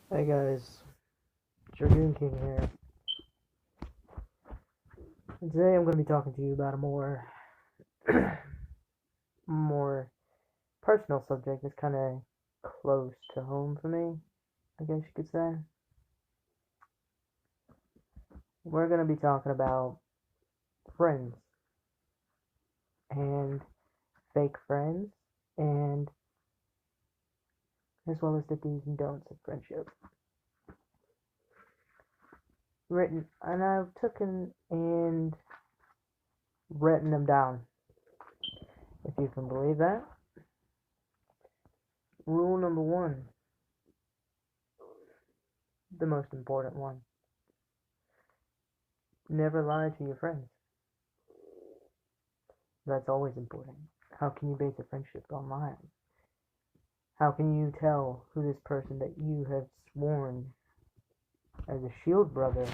Hey guys, Dragoon King here. And today I'm going to be talking to you about a more personal subject that's kind of close to home for me, I guess you could say. We're going to be talking about friends and fake friends, and as well as the do's and don'ts of friendship. Written, and I've taken and written them down, if you can believe that. Rule number one, the most important one: never lie to your friends. That's always important. How can you base a friendship online? How can you tell who this person that you have sworn as a shield brother,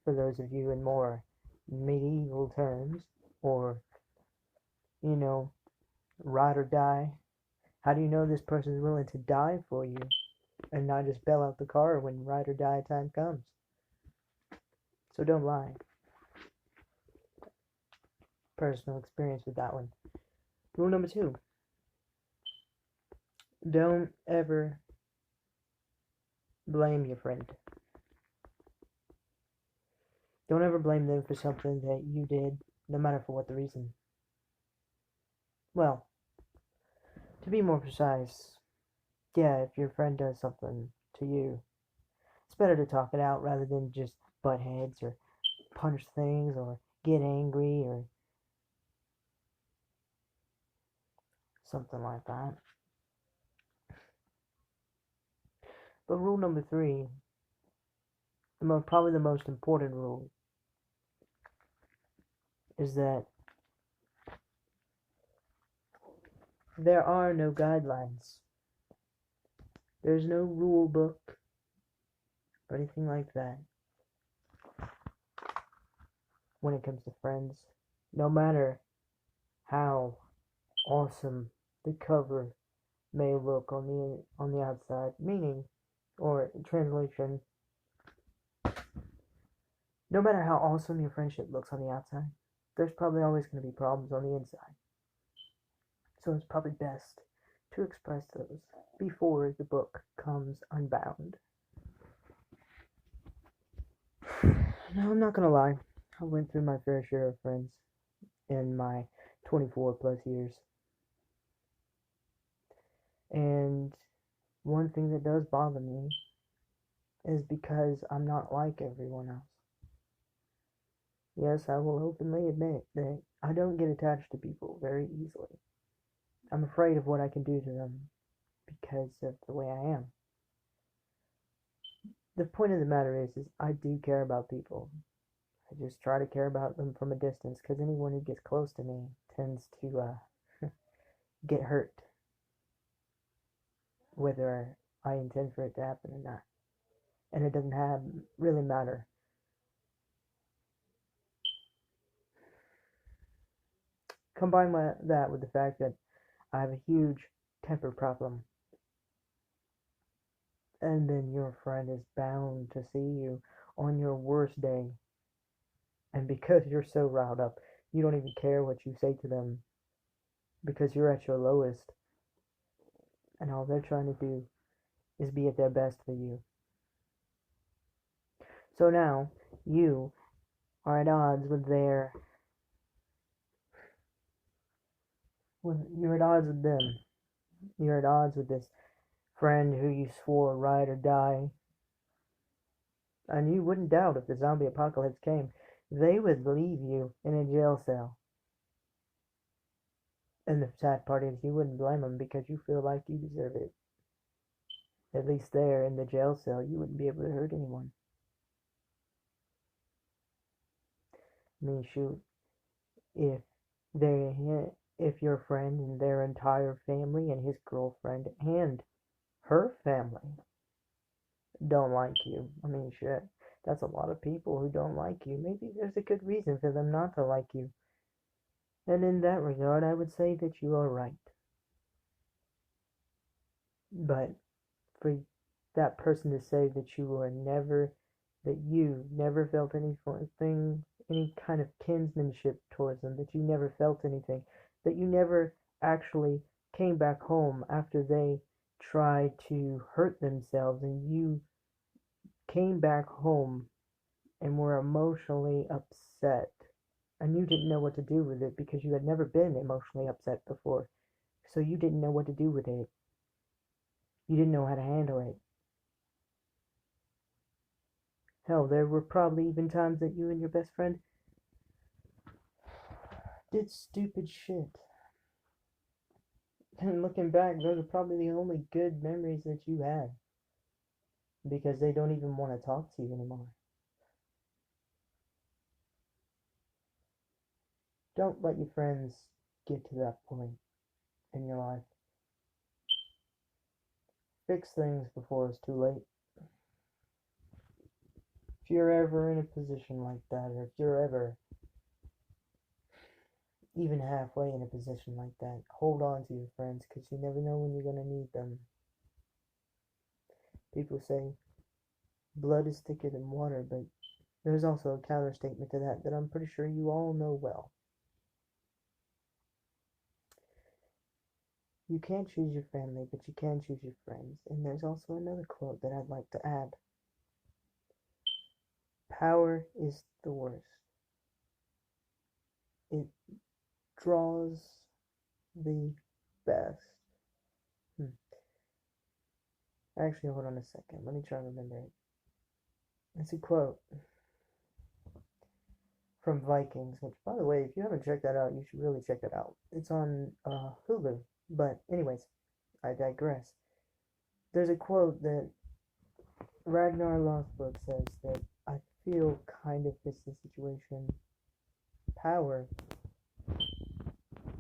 for those of you in more medieval terms, or, you know, ride or die? How do you know this person is willing to die for you and not just bail out the car when ride or die time comes? So don't lie. Personal experience with that one. Rule number two: don't ever blame your friend. Don't ever blame them for something that you did, no matter for what the reason. Well, to be more precise, yeah, if your friend does something to you, it's better to talk it out rather than just butt heads or punch things or get angry or something like that. But rule number three, probably the most important rule, is that there are no guidelines. There's no rule book or anything like that when it comes to friends. No matter how awesome the cover may look on the outside, meaning, or translation, no matter how awesome your friendship looks on the outside, there's probably always going to be problems on the inside. So it's probably best to express those before the book comes unbound. Now, I'm not going to lie, I went through my fair share of friends in my 24 plus years. And one thing that does bother me is because I'm not like everyone else. Yes, I will openly admit that I don't get attached to people very easily. I'm afraid of what I can do to them because of the way I am. The point of the matter is I do care about people. I just try to care about them from a distance because anyone who gets close to me tends to get hurt, whether I intend for it to happen or not. And it doesn't really matter. Combine that with the fact that I have a huge temper problem, and then your friend is bound to see you on your worst day. And because you're so riled up, you don't even care what you say to them because you're at your lowest, and all they're trying to do is be at their best for you. So now you are at odds with you're at odds with them. You're at odds with this friend who you swore ride or die, and you wouldn't doubt if the zombie apocalypse came, they would leave you in a jail cell. And the sad part is you wouldn't blame them because you feel like you deserve it. At least there in the jail cell, you wouldn't be able to hurt anyone. I mean, shoot, if they, if your friend and their entire family and his girlfriend and her family don't like you, I mean, shit, that's a lot of people who don't like you. Maybe there's a good reason for them not to like you. And in that regard, I would say that you are right. But for that person to say that you never felt anything, any kind of kinsmanship towards them, that you never felt anything, that you never actually came back home after they tried to hurt themselves, and you came back home and were emotionally upset, and you didn't know what to do with it because you had never been emotionally upset before, so you didn't know what to do with it. You didn't know how to handle it. Hell, there were probably even times that you and your best friend did stupid shit. And looking back, those are probably the only good memories that you had. Because they don't even want to talk to you anymore. Don't let your friends get to that point in your life. Fix things before it's too late. If you're ever in a position like that, or if you're ever even halfway in a position like that, hold on to your friends, because you never know when you're going to need them. People say blood is thicker than water, but there's also a counter statement to that I'm pretty sure you all know well. You can't choose your family, but you can choose your friends. And there's also another quote that I'd like to add. Power is the worst. It draws the best. Actually, hold on a second. Let me try to remember it. It's a quote from Vikings, which, by the way, if you haven't checked that out, you should really check it out. It's on Hulu. But anyways, I digress. There's a quote that Ragnar Lothbrok says that I feel kind of fits the situation. Power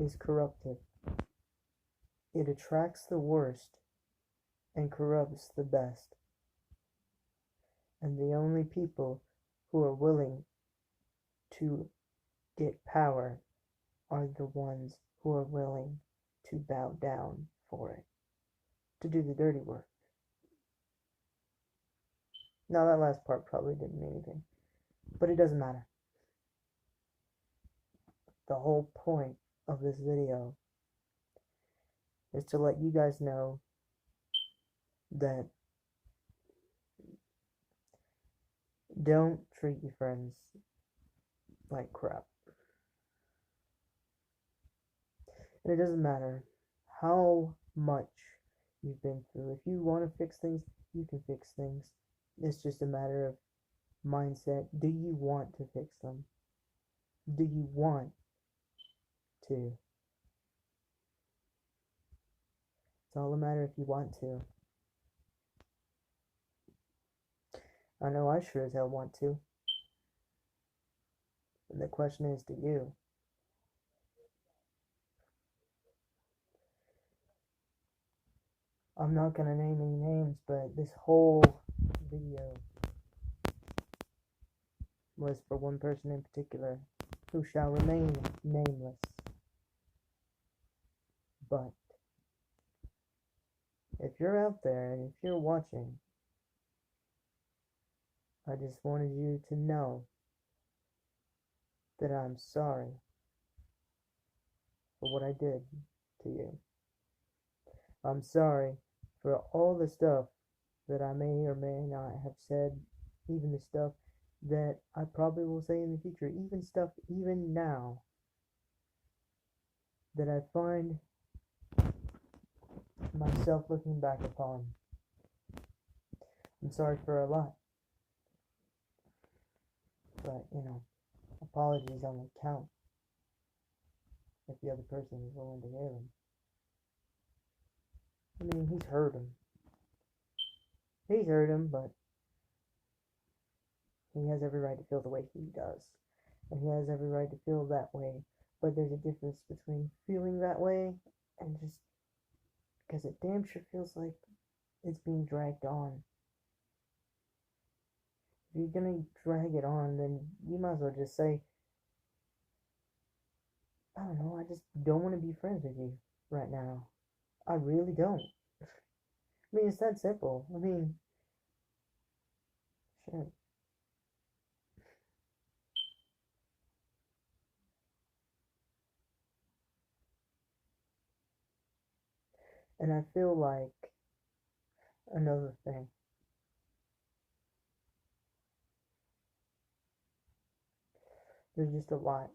is corruptive. It attracts the worst and corrupts the best. And the only people who are willing to get power are the ones who are willing to bow down for it, to do the dirty work. Now, that last part probably didn't mean anything, but it doesn't matter. The whole point of this video is to let you guys know that don't treat your friends like crap. And it doesn't matter how much you've been through. If you want to fix things, you can fix things. It's just a matter of mindset. Do you want to fix them? Do you want to? It's all a matter if you want to. I know I sure as hell want to. And the question is, do you? I'm not gonna name any names, but this whole video was for one person in particular, who shall remain nameless. But if you're out there and if you're watching, I just wanted you to know that I'm sorry for what I did to you. I'm sorry for all the stuff that I may or may not have said, even the stuff that I probably will say in the future, even stuff even now that I find myself looking back upon. I'm sorry for a lot. But, apologies only count if the other person is willing to hear them. I mean, he's heard him. He's heard him, but he has every right to feel the way he does. And he has every right to feel that way. But there's a difference between feeling that way and just because it damn sure feels like it's being dragged on. If you're gonna drag it on, then you might as well just say, I don't know, I just don't want to be friends with you right now. I really don't. I mean, it's that simple. I mean, Okay. And I feel like another thing, there's just a lot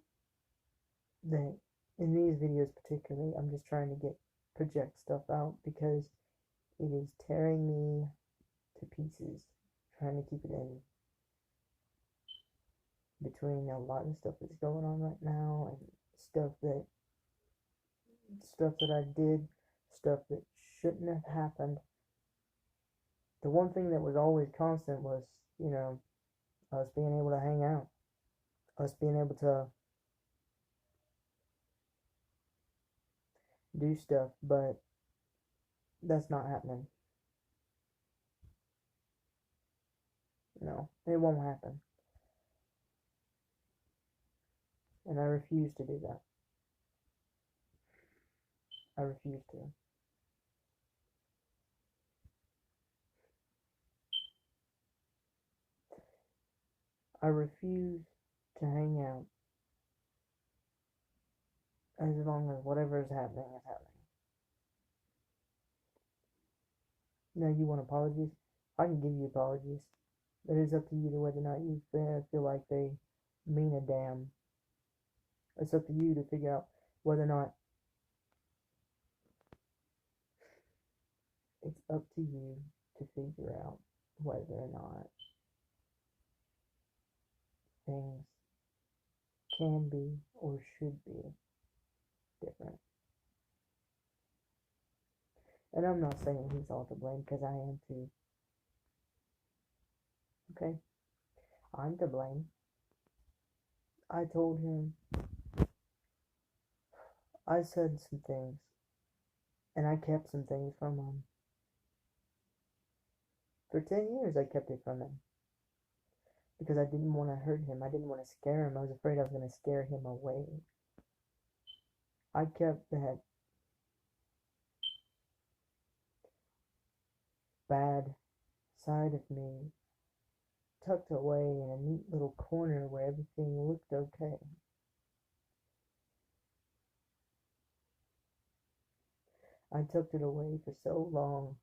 that in these videos particularly, I'm just trying to project stuff out because it is tearing me to pieces, trying to keep it in between a lot of stuff that's going on right now and stuff that I did, stuff that shouldn't have happened. The one thing that was always constant was, us being able to hang out, us being able to do stuff, but that's not happening. No, it won't happen. And I refuse to do that. I refuse to. I refuse to hang out as long as whatever is happening is happening. Now, you want apologies? I can give you apologies. It is up to you to whether or not you feel like they mean a damn. It's up to you to figure out whether or not. It's up to you to figure out whether or not things can be or should be different. And I'm not saying he's all to blame, because I am too. Okay? I'm to blame. I told him, I said some things, and I kept some things from him. For 10 years, I kept it from him. Because I didn't want to hurt him. I didn't want to scare him. I was afraid I was going to scare him away. I kept that bad side of me tucked away in a neat little corner where everything looked okay. I tucked it away for so long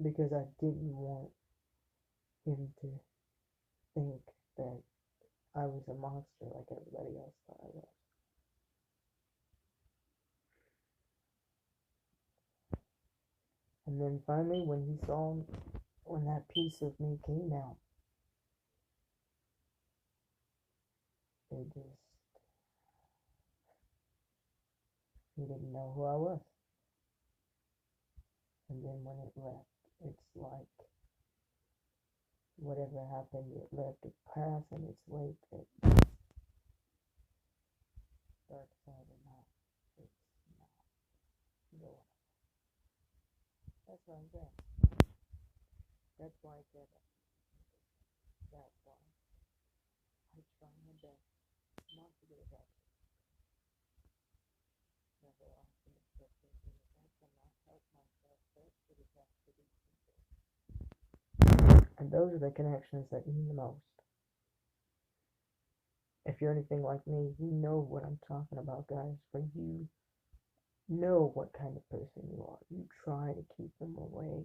because I didn't want him to think that I was a monster like everybody else thought I was. And then finally, when that piece of me came out, he didn't know who I was. And then when it left, it's like whatever happened, it left a path in its wake that dark side or not, it's not going. That's what I'm saying. That's why I said it. That's why I try my best not to get attached. Never often accepting that I cannot help myself but to attach to these people. And those are the connections that mean the most. If you're anything like me, you know what I'm talking about, guys. For you know what kind of person you are. You try to keep them away.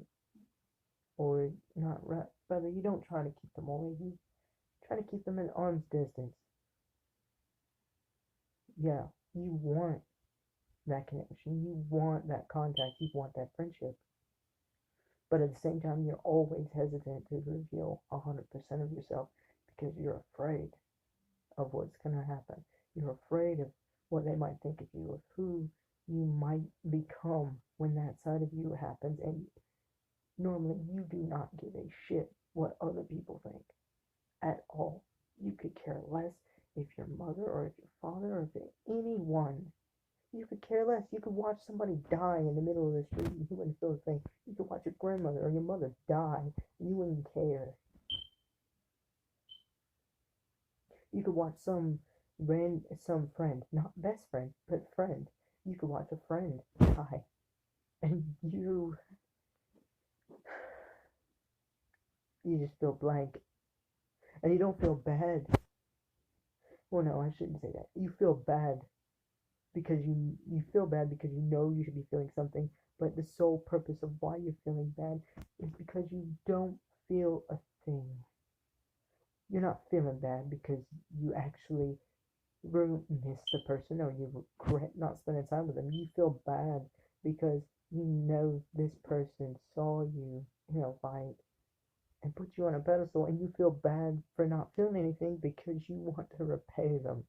Or not, rather, you don't try to keep them away. You try to keep them at arm's distance. Yeah, you want that connection. You want that contact. You want that friendship. But at the same time, you're always hesitant to reveal 100% of yourself because you're afraid of what's going to happen. You're afraid of what they might think of you, of who you might become when that side of you happens. And normally, you do not give a shit what other people think at all. You could care less if your mother or if your father or if anyone. You could care less. You could watch somebody die in the middle of the street and you wouldn't feel a thing. You could watch your grandmother or your mother die and you wouldn't care. You could watch some friend, not best friend, but friend. You could watch a friend die and You just feel blank. And you don't feel bad. Well, no, I shouldn't say that. You feel bad because you feel bad because you know you should be feeling something, but the sole purpose of why you're feeling bad is because you don't feel a thing. You're not feeling bad because you actually miss the person or you regret not spending time with them. You feel bad because you know this person saw you in a light and put you on a pedestal, and you feel bad for not feeling anything because you want to repay them.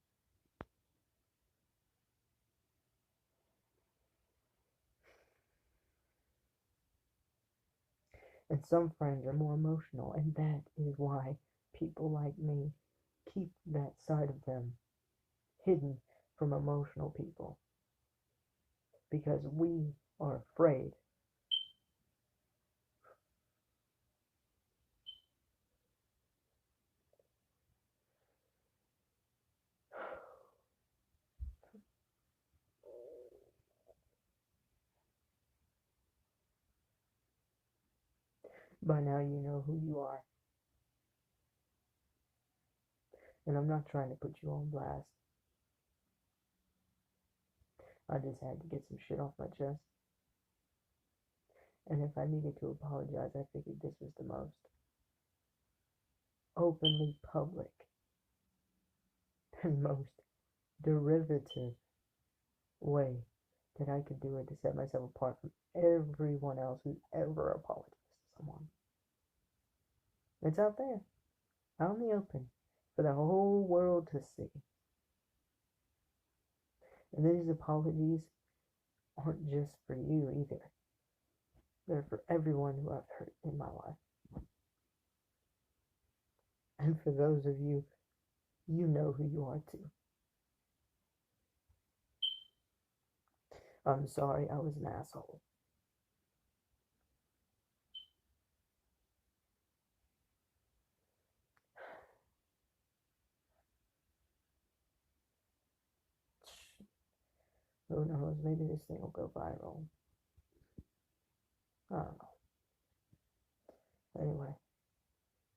And some friends are more emotional, and that is why people like me keep that side of them hidden from emotional people, because we are afraid. By now you know who you are, and I'm not trying to put you on blast. I just had to get some shit off my chest. And if I needed to apologize, I figured this was the most openly public and most derivative way that I could do it to set myself apart from everyone else who's ever apologized to someone. It's out there, out in the open, for the whole world to see. And these apologies aren't just for you either. They're for everyone who I've hurt in my life. And for those of you, you know who you are too. I'm sorry I was an asshole. Who knows, maybe this thing will go viral. I don't know. Anyway,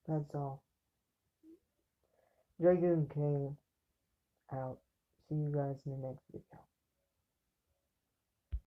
that's all. Dragoon came out. See you guys in the next video.